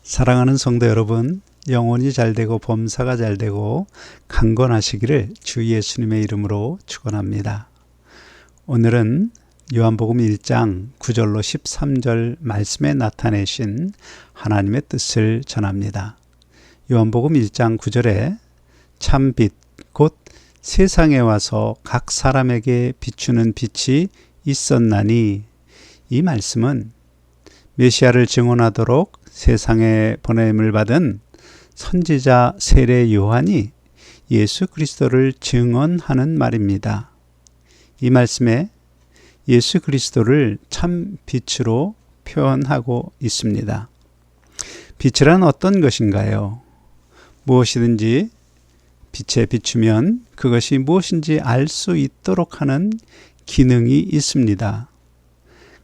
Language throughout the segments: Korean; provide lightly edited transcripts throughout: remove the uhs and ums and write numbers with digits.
사랑하는 성도 여러분, 영혼이 잘되고 범사가 잘되고 강건하시기를 주 예수님의 이름으로 축원합니다. 오늘은 요한복음 1장 9절로 13절 말씀에 나타내신 하나님의 뜻을 전합니다. 요한복음 1장 9절에 참 빛, 곧 세상에 와서 각 사람에게 비추는 빛이 있었나니, 이 말씀은 메시아를 증언하도록 세상에 보냄을 받은 선지자 세례 요한이 예수 그리스도를 증언하는 말입니다. 이 말씀에 예수 그리스도를 참 빛으로 표현하고 있습니다. 빛이란 어떤 것인가요? 무엇이든지 빛에 비추면 그것이 무엇인지 알 수 있도록 하는 기능이 있습니다.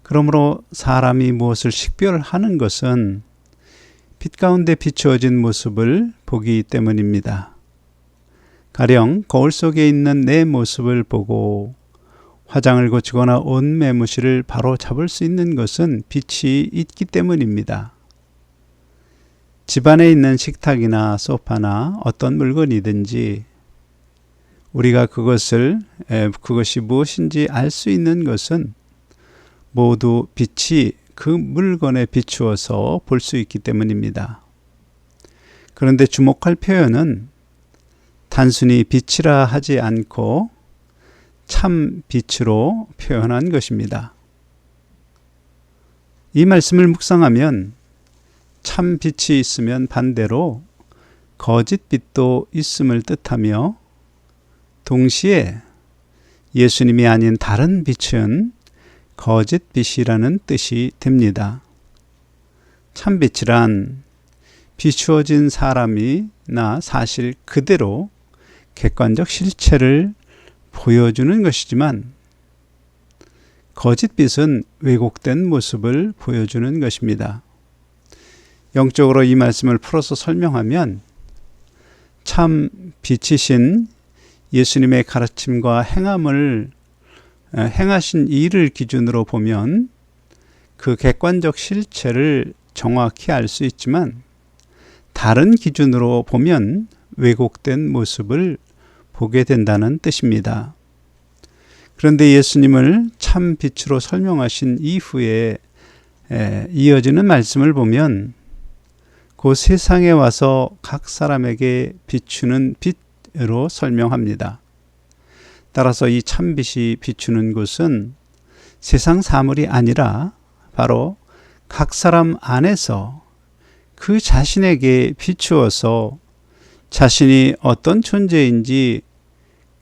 그러므로 사람이 무엇을 식별하는 것은 빛 가운데 비추어진 모습을 보기 때문입니다. 가령 거울 속에 있는 내 모습을 보고 화장을 고치거나 옷 매무실을 바로 잡을 수 있는 것은 빛이 있기 때문입니다. 집안에 있는 식탁이나 소파나 어떤 물건이든지 우리가 그것이 무엇인지 알 수 있는 것은 모두 빛이 그 물건에 비추어서 볼 수 있기 때문입니다. 그런데 주목할 표현은 단순히 빛이라 하지 않고 참 빛으로 표현한 것입니다. 이 말씀을 묵상하면 참 빛이 있으면 반대로 거짓 빛도 있음을 뜻하며, 동시에 예수님이 아닌 다른 빛은 거짓 빛이라는 뜻이 됩니다. 참빛이란 비추어진 사람이나 사실 그대로 객관적 실체를 보여주는 것이지만, 거짓빛은 왜곡된 모습을 보여주는 것입니다. 영적으로 이 말씀을 풀어서 설명하면, 참 빛이신 예수님의 가르침과 행하신 일을 기준으로 보면 그 객관적 실체를 정확히 알 수 있지만, 다른 기준으로 보면 왜곡된 모습을 보게 된다는 뜻입니다. 그런데 예수님을 참 빛으로 설명하신 이후에 이어지는 말씀을 보면 그 세상에 와서 각 사람에게 비추는 빛으로 설명합니다. 따라서 이 참빛이 비추는 곳은 세상 사물이 아니라 바로 각 사람 안에서 그 자신에게 비추어서 자신이 어떤 존재인지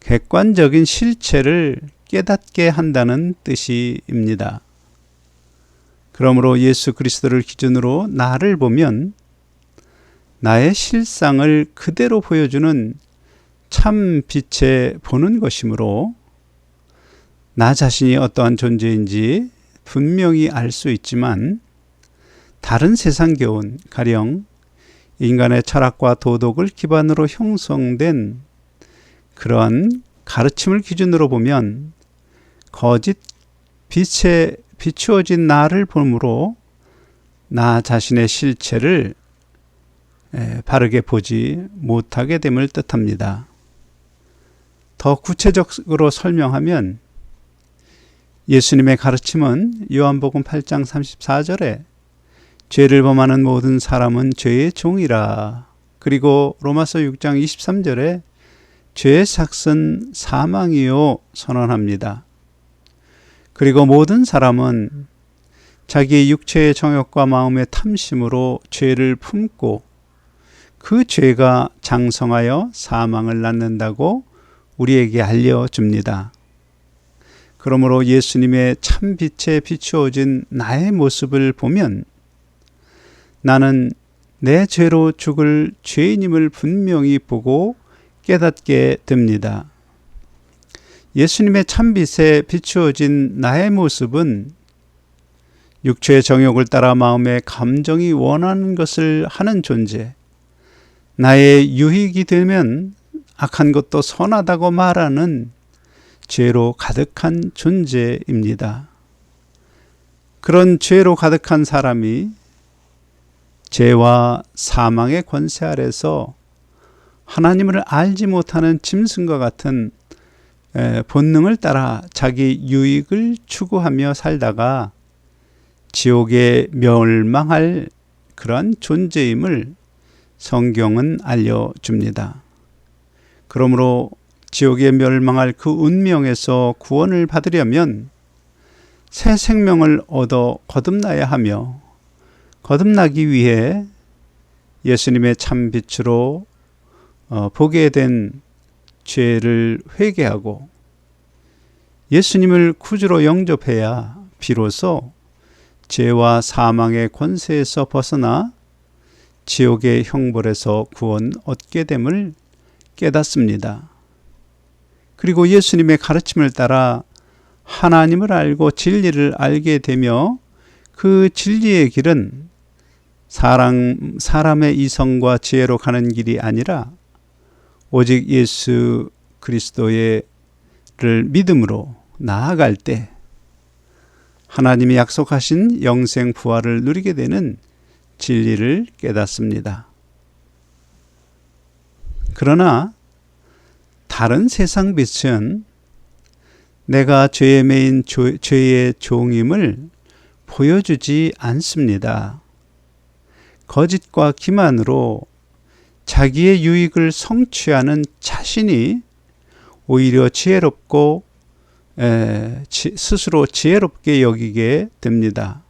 객관적인 실체를 깨닫게 한다는 뜻입니다. 그러므로 예수 그리스도를 기준으로 나를 보면 나의 실상을 그대로 보여주는 참 빛에 보는 것이므로 나 자신이 어떠한 존재인지 분명히 알 수 있지만, 다른 세상 교훈, 가령 인간의 철학과 도덕을 기반으로 형성된 그러한 가르침을 기준으로 보면 거짓 빛에 비추어진 나를 보므로 나 자신의 실체를 바르게 보지 못하게 됨을 뜻합니다. 더 구체적으로 설명하면 예수님의 가르침은 요한복음 8장 34절에 죄를 범하는 모든 사람은 죄의 종이라, 그리고 로마서 6장 23절에 죄의 삭은 사망이요 선언합니다. 그리고 모든 사람은 자기의 육체의 정욕과 마음의 탐심으로 죄를 품고 그 죄가 장성하여 사망을 낳는다고 우리에게 알려줍니다. 그러므로 예수님의 참빛에 비추어진 나의 모습을 보면 나는 내 죄로 죽을 죄인임을 분명히 보고 깨닫게 됩니다. 예수님의 참빛에 비추어진 나의 모습은 육체의 정욕을 따라 마음의 감정이 원하는 것을 하는 존재, 나의 유익이 되면 악한 것도 선하다고 말하는 죄로 가득한 존재입니다. 그런 죄로 가득한 사람이 죄와 사망의 권세 아래서 하나님을 알지 못하는 짐승과 같은 본능을 따라 자기 유익을 추구하며 살다가 지옥에 멸망할 그러한 존재임을 성경은 알려줍니다. 그러므로 지옥에 멸망할 그 운명에서 구원을 받으려면 새 생명을 얻어 거듭나야 하며, 거듭나기 위해 예수님의 참빛으로 보게 된 죄를 회개하고 예수님을 구주로 영접해야 비로소 죄와 사망의 권세에서 벗어나 지옥의 형벌에서 구원 얻게 됨을 깨닫습니다. 그리고 예수님의 가르침을 따라 하나님을 알고 진리를 알게 되며 그 진리의 길은 사람의 이성과 지혜로 가는 길이 아니라 오직 예수 그리스도를 믿음으로 나아갈 때 하나님이 약속하신 영생 부활을 누리게 되는 진리를 깨닫습니다. 그러나 다른 세상 빛은 내가 죄에 매인 죄의 종임을 보여주지 않습니다. 거짓과 기만으로 자기의 유익을 성취하는 자신이 오히려 지혜롭고 스스로 지혜롭게 여기게 됩니다.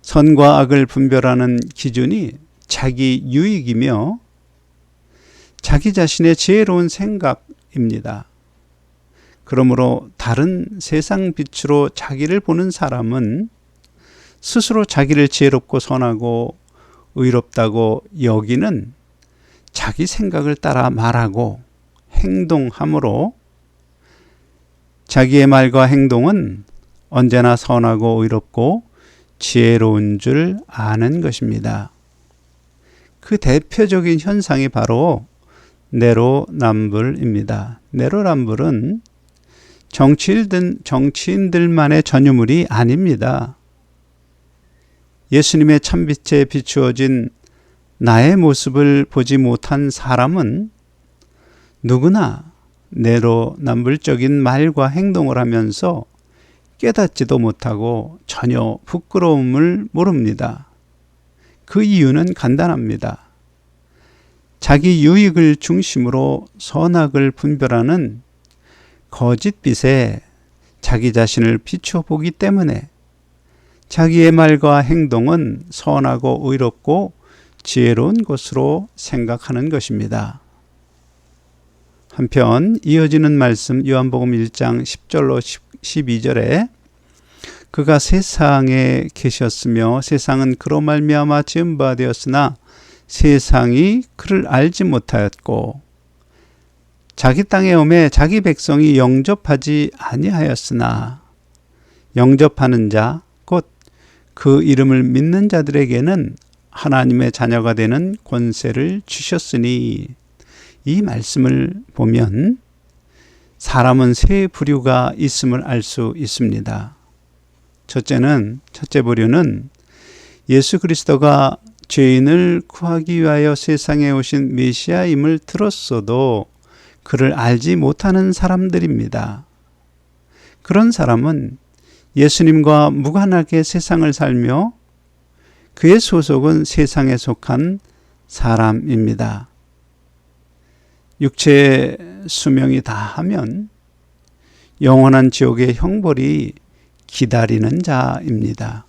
선과 악을 분별하는 기준이 자기 유익이며 자기 자신의 지혜로운 생각입니다. 그러므로 다른 세상 빛으로 자기를 보는 사람은 스스로 자기를 지혜롭고 선하고 의롭다고 여기는 자기 생각을 따라 말하고 행동함으로 자기의 말과 행동은 언제나 선하고 의롭고 지혜로운 줄 아는 것입니다. 그 대표적인 현상이 바로 내로남불입니다. 내로남불은 정치인들만의 전유물이 아닙니다. 예수님의 참빛에 비추어진 나의 모습을 보지 못한 사람은 누구나 내로남불적인 말과 행동을 하면서 깨닫지도 못하고 전혀 부끄러움을 모릅니다. 그 이유는 간단합니다. 자기 유익을 중심으로 선악을 분별하는 거짓빛에 자기 자신을 비추어 보기 때문에 자기의 말과 행동은 선하고 의롭고 지혜로운 것으로 생각하는 것입니다. 한편 이어지는 말씀 요한복음 1장 10절로 12절에 그가 세상에 계셨으며 세상은 그로 말미암아 지은 바 되었으나 세상이 그를 알지 못하였고 자기 땅에 오매 자기 백성이 영접하지 아니하였으나 영접하는 자 곧 그 이름을 믿는 자들에게는 하나님의 자녀가 되는 권세를 주셨으니, 이 말씀을 보면 사람은 세 부류가 있음을 알 수 있습니다. 첫째 부류는 예수 그리스도가 죄인을 구하기 위하여 세상에 오신 메시아임을 들었어도 그를 알지 못하는 사람들입니다. 그런 사람은 예수님과 무관하게 세상을 살며 그의 소속은 세상에 속한 사람입니다. 육체의 수명이 다하면 영원한 지옥의 형벌이 기다리는 자입니다.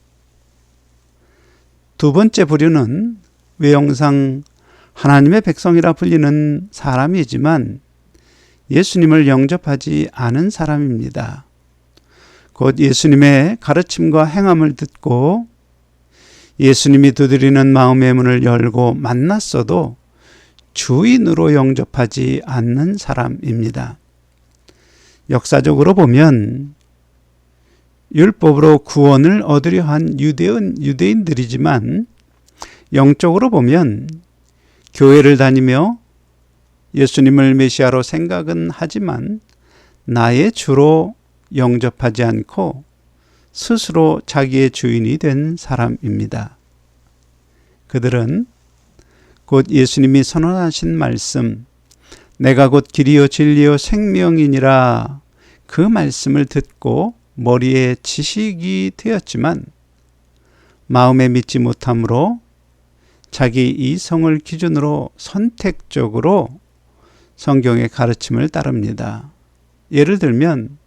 두 번째 부류는 외형상 하나님의 백성이라 불리는 사람이지만 예수님을 영접하지 않은 사람입니다. 곧 예수님의 가르침과 행함을 듣고 예수님이 두드리는 마음의 문을 열고 만났어도 주인으로 영접하지 않는 사람입니다. 역사적으로 보면 율법으로 구원을 얻으려 한 유대인들이지만 영적으로 보면 교회를 다니며 예수님을 메시아로 생각은 하지만 나의 주로 영접하지 않고 스스로 자기의 주인이 된 사람입니다. 그들은 곧 예수님이 선언하신 말씀, 내가 곧 길이요 진리요 생명이니라 그 말씀을 듣고 머리에 지식이 되었지만 마음에 믿지 못함으로 자기 이성을 기준으로 선택적으로 성경의 가르침을 따릅니다. 예를 들면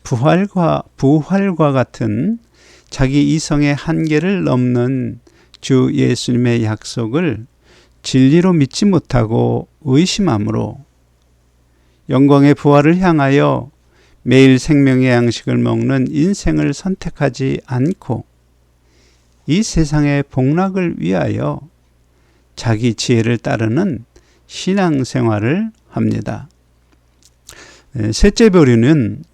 부활과 같은 자기 이성의 한계를 넘는 주 예수님의 약속을 진리로 믿지 못하고 의심함으로 영광의 부활을 향하여 매일 생명의 양식을 먹는 인생을 선택하지 않고 이 세상의 복락을 위하여 자기 지혜를 따르는 신앙생활을 합니다. 셋째 부류는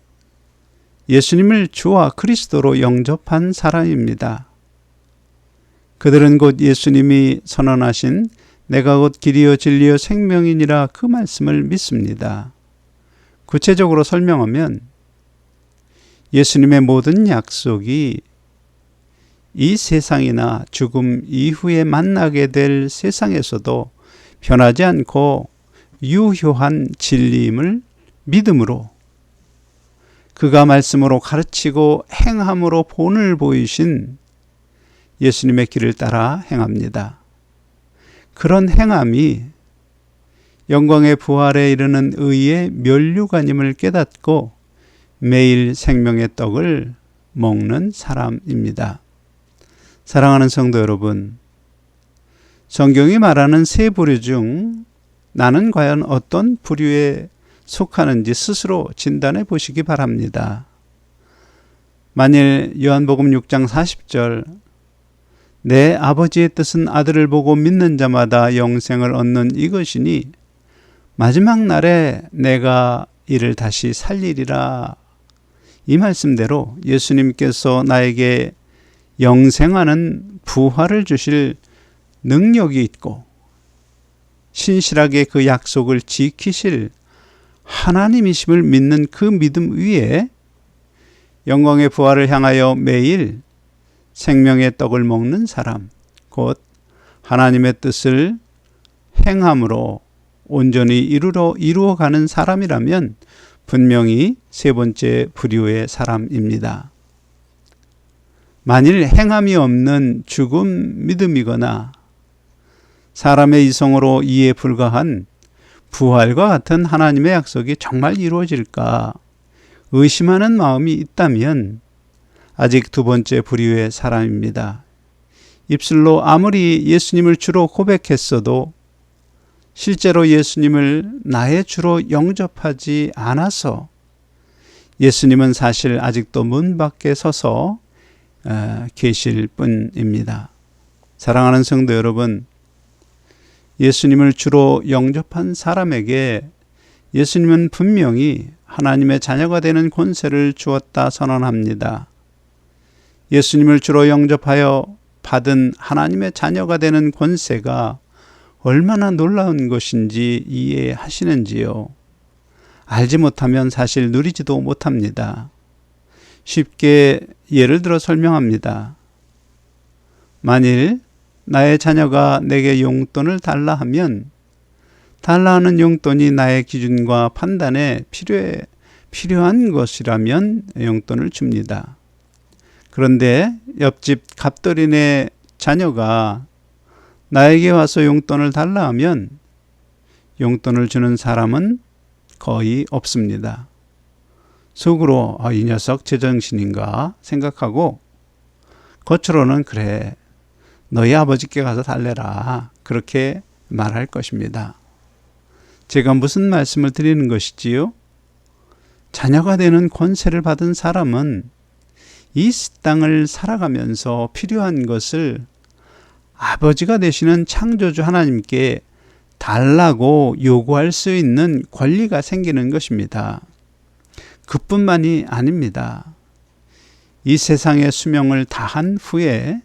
예수님을 주와 그리스도로 영접한 사람입니다. 그들은 곧 예수님이 선언하신 내가 곧 길이요 진리요 생명이니라 그 말씀을 믿습니다. 구체적으로 설명하면 예수님의 모든 약속이 이 세상이나 죽음 이후에 만나게 될 세상에서도 변하지 않고 유효한 진리임을 믿음으로 그가 말씀으로 가르치고 행함으로 본을 보이신 예수님의 길을 따라 행합니다. 그런 행함이 영광의 부활에 이르는 의의 면류관임을 깨닫고 매일 생명의 떡을 먹는 사람입니다. 사랑하는 성도 여러분, 성경이 말하는 세 부류 중 나는 과연 어떤 부류에 속하는지 스스로 진단해 보시기 바랍니다. 만일 요한복음 6장 40절 내 아버지의 뜻은 아들을 보고 믿는 자마다 영생을 얻는 이것이니 마지막 날에 내가 이를 다시 살리리라. 이 말씀대로 예수님께서 나에게 영생하는 부활을 주실 능력이 있고 신실하게 그 약속을 지키실 하나님이심을 믿는 그 믿음 위에 영광의 부활을 향하여 매일 생명의 떡을 먹는 사람, 곧 하나님의 뜻을 행함으로 온전히 이루어가는 사람이라면 분명히 세 번째 부류의 사람입니다. 만일 행함이 없는 죽음 믿음이거나 사람의 이성으로 이해에 불과한 부활과 같은 하나님의 약속이 정말 이루어질까 의심하는 마음이 있다면 아직 두 번째 부류의 사람입니다. 입술로 아무리 예수님을 주로 고백했어도 실제로 예수님을 나의 주로 영접하지 않아서 예수님은 사실 아직도 문 밖에 서서 계실 뿐입니다. 사랑하는 성도 여러분, 예수님을 주로 영접한 사람에게 예수님은 분명히 하나님의 자녀가 되는 권세를 주었다 선언합니다. 예수님을 주로 영접하여 받은 하나님의 자녀가 되는 권세가 얼마나 놀라운 것인지 이해하시는지요? 알지 못하면 사실 누리지도 못합니다. 쉽게 예를 들어 설명합니다. 만일 나의 자녀가 내게 용돈을 달라 하면 달라 하는 용돈이 나의 기준과 판단에 필요한 것이라면 용돈을 줍니다. 그런데 옆집 갑돌이네 자녀가 나에게 와서 용돈을 달라 하면 용돈을 주는 사람은 거의 없습니다. 속으로 이 녀석 제정신인가 생각하고 겉으로는 그래 너희 아버지께 가서 달래라 그렇게 말할 것입니다. 제가 무슨 말씀을 드리는 것이지요? 자녀가 되는 권세를 받은 사람은 이 땅을 살아가면서 필요한 것을 아버지가 되시는 창조주 하나님께 달라고 요구할 수 있는 권리가 생기는 것입니다. 그뿐만이 아닙니다. 이 세상의 수명을 다한 후에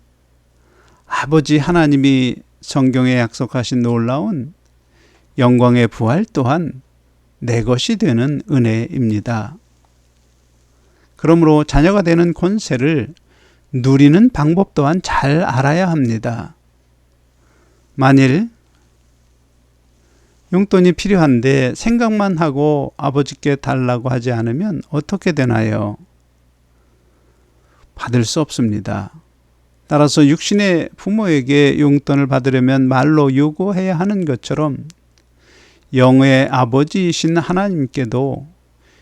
아버지 하나님이 성경에 약속하신 놀라운 영광의 부활 또한 내 것이 되는 은혜입니다. 그러므로 자녀가 되는 권세를 누리는 방법 또한 잘 알아야 합니다. 만일 용돈이 필요한데 생각만 하고 아버지께 달라고 하지 않으면 어떻게 되나요? 받을 수 없습니다. 따라서 육신의 부모에게 용돈을 받으려면 말로 요구해야 하는 것처럼 영의 아버지이신 하나님께도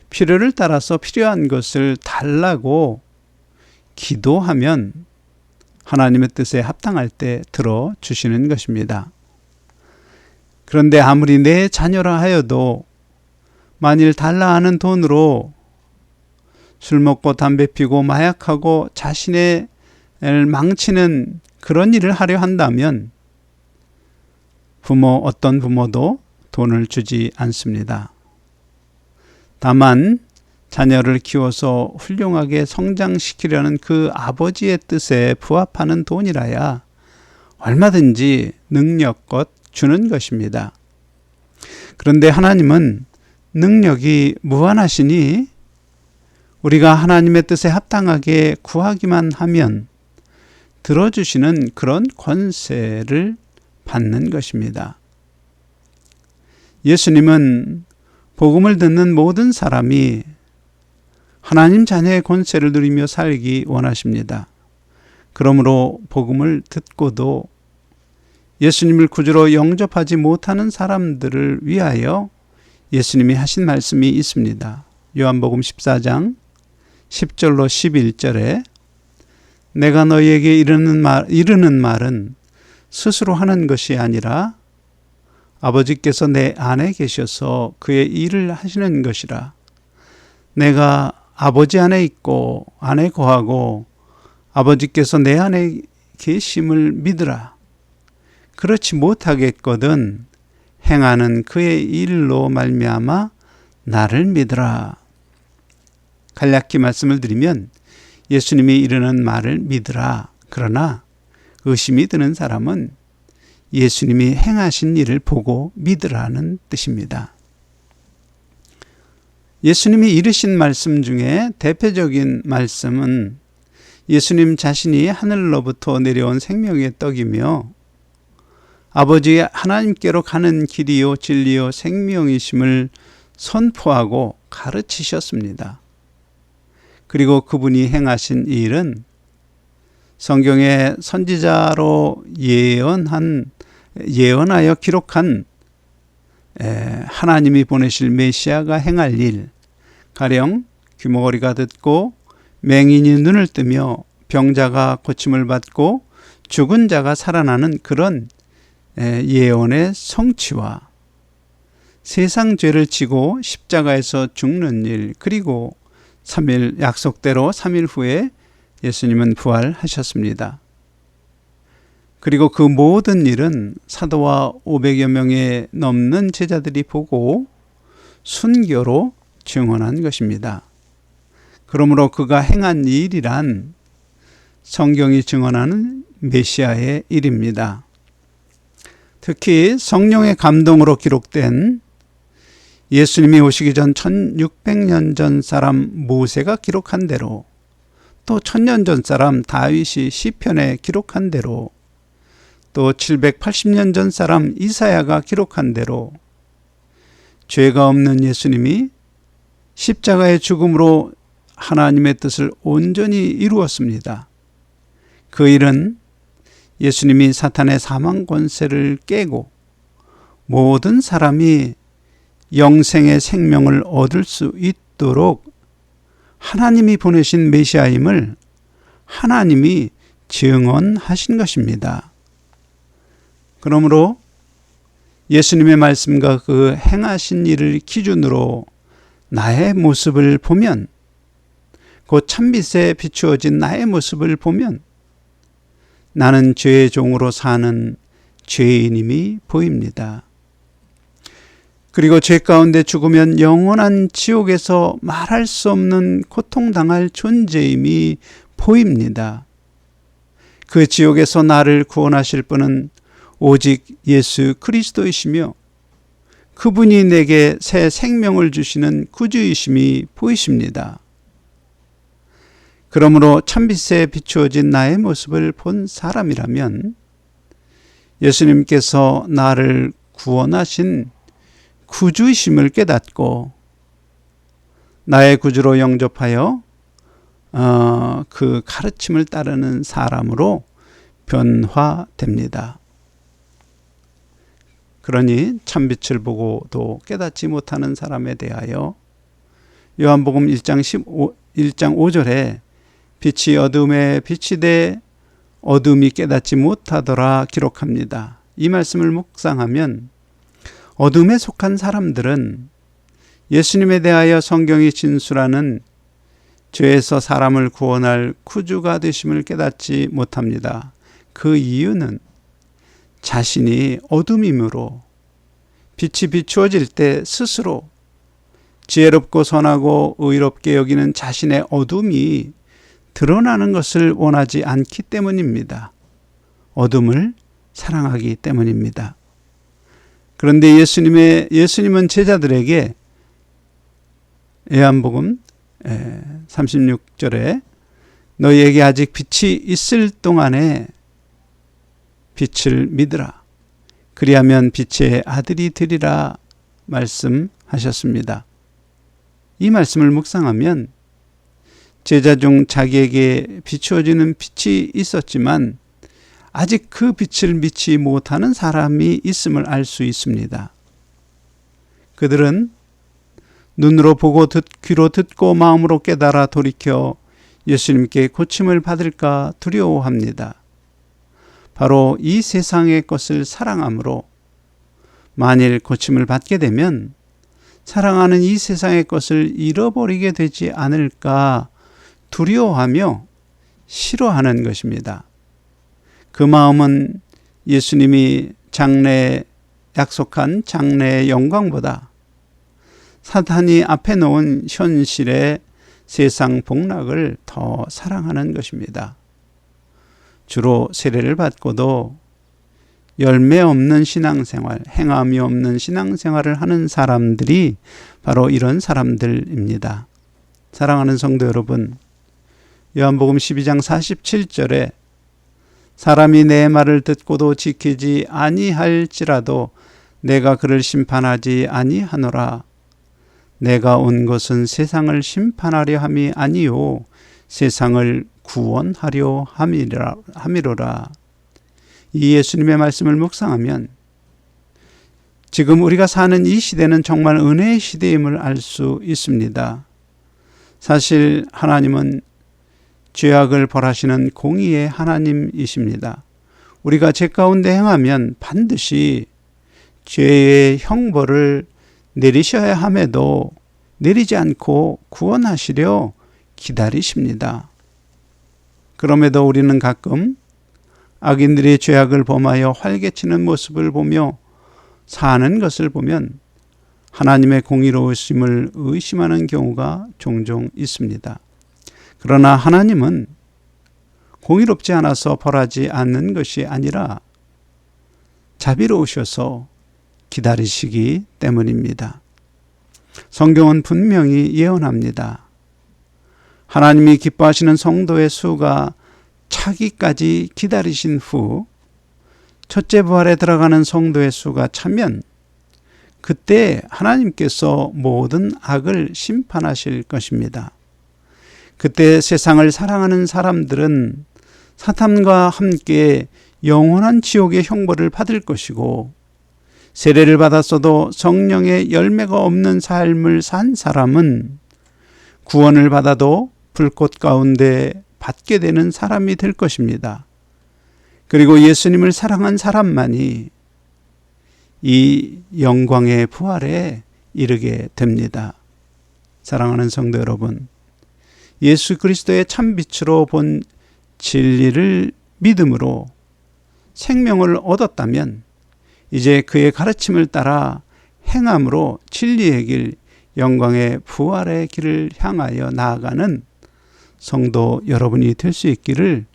필요를 따라서 필요한 것을 달라고 기도하면 하나님의 뜻에 합당할 때 들어주시는 것입니다. 그런데 아무리 내 자녀라 하여도 만일 달라 하는 돈으로 술 먹고 담배 피고 마약하고 자신의 망치는 그런 일을 하려 한다면 어떤 부모도 돈을 주지 않습니다. 다만 자녀를 키워서 훌륭하게 성장시키려는 그 아버지의 뜻에 부합하는 돈이라야 얼마든지 능력껏 주는 것입니다. 그런데 하나님은 능력이 무한하시니 우리가 하나님의 뜻에 합당하게 구하기만 하면 들어주시는 그런 권세를 받는 것입니다. 예수님은 복음을 듣는 모든 사람이 하나님 자녀의 권세를 누리며 살기 원하십니다. 그러므로 복음을 듣고도 예수님을 구주로 영접하지 못하는 사람들을 위하여 예수님이 하신 말씀이 있습니다. 요한복음 14장 10절로 11절에 내가 너희에게 이르는 말은 스스로 하는 것이 아니라 아버지께서 내 안에 계셔서 그의 일을 하시는 것이라. 내가 아버지 안에 있고 안에 거하고 아버지께서 내 안에 계심을 믿으라. 그렇지 못하겠거든 행하는 그의 일로 말미암아 나를 믿으라. 간략히 말씀을 드리면 예수님이 이르는 말을 믿으라. 그러나 의심이 드는 사람은 예수님이 행하신 일을 보고 믿으라는 뜻입니다. 예수님이 이르신 말씀 중에 대표적인 말씀은 예수님 자신이 하늘로부터 내려온 생명의 떡이며 아버지 하나님께로 가는 길이요 진리요 생명이심을 선포하고 가르치셨습니다. 그리고 그분이 행하신 이 일은 성경의 선지자로 예언하여 기록한 하나님이 보내실 메시아가 행할 일, 가령 귀머거리가 듣고 맹인이 눈을 뜨며 병자가 고침을 받고 죽은 자가 살아나는 그런 예언의 성취와 세상 죄를 지고 십자가에서 죽는 일, 그리고 3일 약속대로 3일 후에 예수님은 부활하셨습니다. 그리고 그 모든 일은 사도와 500여 명에 넘는 제자들이 보고 순교로 증언한 것입니다. 그러므로 그가 행한 일이란 성경이 증언하는 메시아의 일입니다. 특히 성령의 감동으로 기록된 예수님이 오시기 전 1600년 전 사람 모세가 기록한 대로, 또 1000년 전 사람 다윗이 시편에 기록한 대로, 또 780년 전 사람 이사야가 기록한 대로 죄가 없는 예수님이 십자가의 죽음으로 하나님의 뜻을 온전히 이루었습니다. 그 일은 예수님이 사탄의 사망 권세를 깨고 모든 사람이 영생의 생명을 얻을 수 있도록 하나님이 보내신 메시아임을 하나님이 증언하신 것입니다. 그러므로 예수님의 말씀과 그 행하신 일을 기준으로 나의 모습을 보면, 곧 참빛에 비추어진 나의 모습을 보면 나는 죄의 종으로 사는 죄인임이 보입니다. 그리고 죄 가운데 죽으면 영원한 지옥에서 말할 수 없는 고통당할 존재임이 보입니다. 그 지옥에서 나를 구원하실 분은 오직 예수 그리스도이시며 그분이 내게 새 생명을 주시는 구주이심이 보이십니다. 그러므로 참빛에 비추어진 나의 모습을 본 사람이라면 예수님께서 나를 구원하신 구주이심을 깨닫고 나의 구주로 영접하여 그 가르침을 따르는 사람으로 변화됩니다. 그러니 참빛을 보고도 깨닫지 못하는 사람에 대하여 요한복음 1장 5절에 빛이 어둠에 비치되 어둠이 깨닫지 못하더라 기록합니다. 이 말씀을 묵상하면 어둠에 속한 사람들은 예수님에 대하여 성경이 진술하는 죄에서 사람을 구원할 구주가 되심을 깨닫지 못합니다. 그 이유는 자신이 어둠이므로 빛이 비추어질 때 스스로 지혜롭고 선하고 의롭게 여기는 자신의 어둠이 드러나는 것을 원하지 않기 때문입니다. 어둠을 사랑하기 때문입니다. 그런데 예수님은 제자들에게 요한복음 36절에 너희에게 아직 빛이 있을 동안에 빛을 믿으라. 그리하면 빛의 아들이 되리라 말씀하셨습니다. 이 말씀을 묵상하면 제자 중 자기에게 비추어지는 빛이 있었지만 아직 그 빛을 믿지 못하는 사람이 있음을 알 수 있습니다. 그들은 눈으로 보고 귀로 듣고 마음으로 깨달아 돌이켜 예수님께 고침을 받을까 두려워합니다. 바로 이 세상의 것을 사랑함으로 만일 고침을 받게 되면 사랑하는 이 세상의 것을 잃어버리게 되지 않을까 두려워하며 싫어하는 것입니다. 그 마음은 예수님이 장래에 약속한 장래의 영광보다 사탄이 앞에 놓은 현실의 세상 복락을 더 사랑하는 것입니다. 주로 세례를 받고도 열매 없는 신앙생활, 행함이 없는 신앙생활을 하는 사람들이 바로 이런 사람들입니다. 사랑하는 성도 여러분, 요한복음 12장 47절에 사람이 내 말을 듣고도 지키지 아니할지라도 내가 그를 심판하지 아니하노라. 내가 온 것은 세상을 심판하려 함이 아니요 세상을 구원하려 함이로라. 이 예수님의 말씀을 묵상하면 지금 우리가 사는 이 시대는 정말 은혜의 시대임을 알 수 있습니다. 사실 하나님은 죄악을 벌하시는 공의의 하나님이십니다. 우리가 죄 가운데 행하면 반드시 죄의 형벌을 내리셔야 함에도 내리지 않고 구원하시려 기다리십니다. 그럼에도 우리는 가끔 악인들이 죄악을 범하여 활개치는 모습을 보며 사는 것을 보면 하나님의 공의로우심을 의심하는 경우가 종종 있습니다. 그러나 하나님은 공의롭지 않아서 벌하지 않는 것이 아니라 자비로우셔서 기다리시기 때문입니다. 성경은 분명히 예언합니다. 하나님이 기뻐하시는 성도의 수가 차기까지 기다리신 후 첫째 부활에 들어가는 성도의 수가 차면 그때 하나님께서 모든 악을 심판하실 것입니다. 그때 세상을 사랑하는 사람들은 사탄과 함께 영원한 지옥의 형벌을 받을 것이고 세례를 받았어도 성령의 열매가 없는 삶을 산 사람은 구원을 받아도 불꽃 가운데 받게 되는 사람이 될 것입니다. 그리고 예수님을 사랑한 사람만이 이 영광의 부활에 이르게 됩니다. 사랑하는 성도 여러분, 예수 그리스도의 참빛으로 본 진리를 믿음으로 생명을 얻었다면 이제 그의 가르침을 따라 행함으로 진리의 길, 영광의 부활의 길을 향하여 나아가는 성도 여러분이 될 수 있기를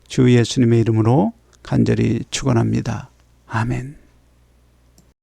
주 예수님의 이름으로 간절히 축원합니다. 아멘.